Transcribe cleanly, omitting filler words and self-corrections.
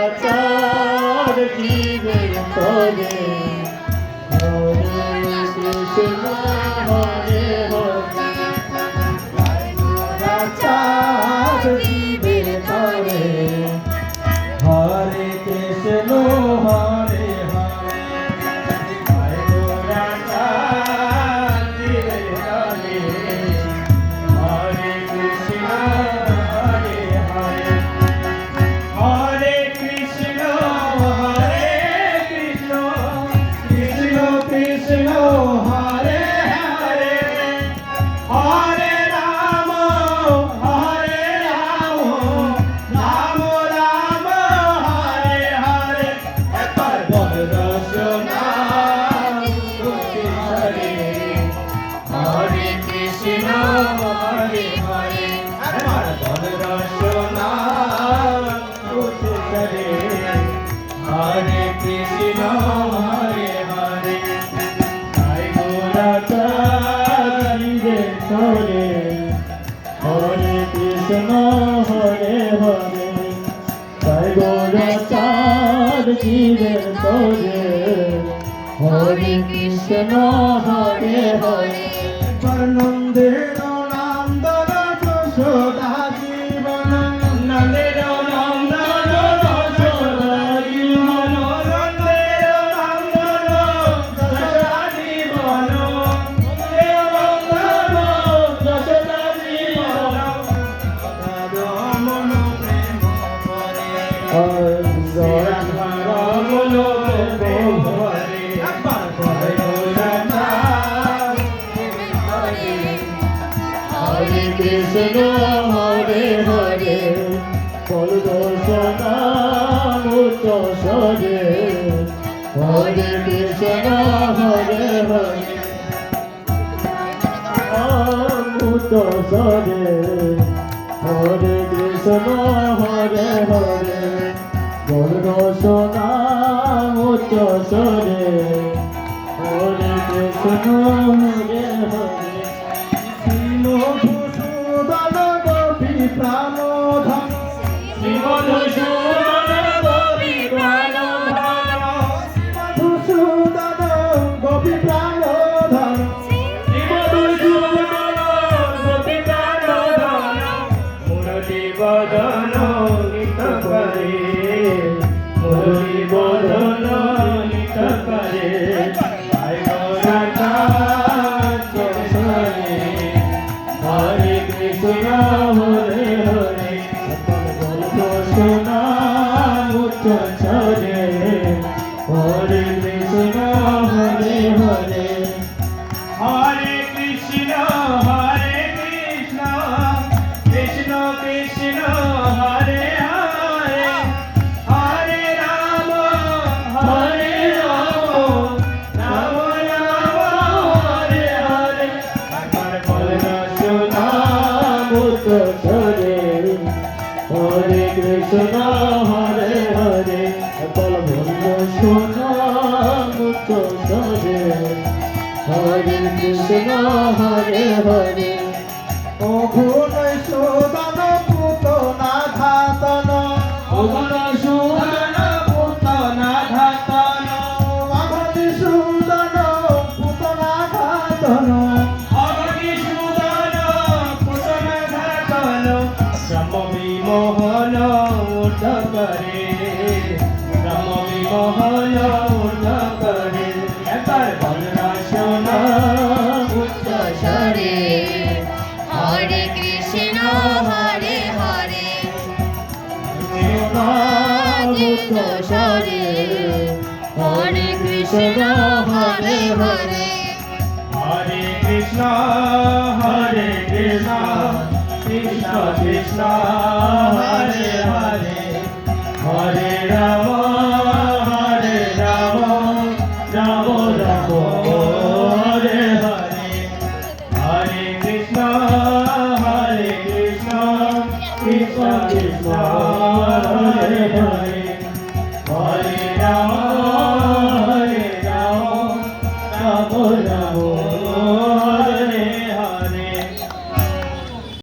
গৌরাচার জীবের তরে হরে কৃষ্ণ হরে হরে গৌরাচার জীবের তরে হরে কৃষ্ণ হরে হরে গৌরাচার জীবের তরে হরে কৃষ্ণ হরে হরে হরে কৃষ্ণ কৃষ্ণ কৃষ্ণ হরে হরে হরে রাম রাম রাম হরে হরে একবার বল রসনা হরে কৃষ্ণ হরে হরে একবার বল রসনা হরে কৃষ্ণ হরে হরে জয় গৌরাচার্যে হরে হরে কৃষ্ণ হরে হরে জয় গৌরাচার্যে হরে হরে কৃষ্ণ হরে হরে নন্দের নন্দন যশোদা জীবন নন্দের হরে কৃষ্ণ হরে হরে বল দর্শনা মুক্ত সরে হরে কৃষ্ণ হরে হরে মুক্ত সরে হরে কৃষ্ণ হরে হরে বল দর্শনা মুক্ত সরে হরে কৃষ্ণ হরে হরে মধুসূদন গোপী প্রাণধন মধুসূদন গোপী প্রাণধন মধুসূদন গোপী প্রাণধন মধুসূদন গোপী প্রাণধন মুরলী বদন নিত করে মুরলী বদন নিত করে হরে কৃষ্ণ হরে হরে সোনা মুক্ত ছড়ে হরে কৃষ্ণ হরে হরে হরে কৃষ্ণ কৃষ্ণ কৃষ্ণ হরে হরে হরে রাম রাম হরে হরে একবার বল হরে হরে কৃষ্ণ হরে হরে বল সোনা মুক্ত সরে হরে কৃষ্ণ হরে হরে ও ভুল সুদন পুতনা ধাতন ও ভুল সুদন পুতনা ধাতন অঘটি সুদন পুতনা ধাতন মোহন উঠ করে রাম বিমোহন উঠ করে একবার বলরা সোনা উচ্চ স্বরে হরে কৃষ্ণ হরে হরে উচ্চ স্বরে হরে কৃষ্ণ হরে হরে হরে কৃষ্ণ কৃষ্ণ কৃষ্ণ হরে হরে হরে রাম রাম রাম হরে হরে হরে কৃষ্ণ কৃষ্ণ কৃষ্ণ হরে হরে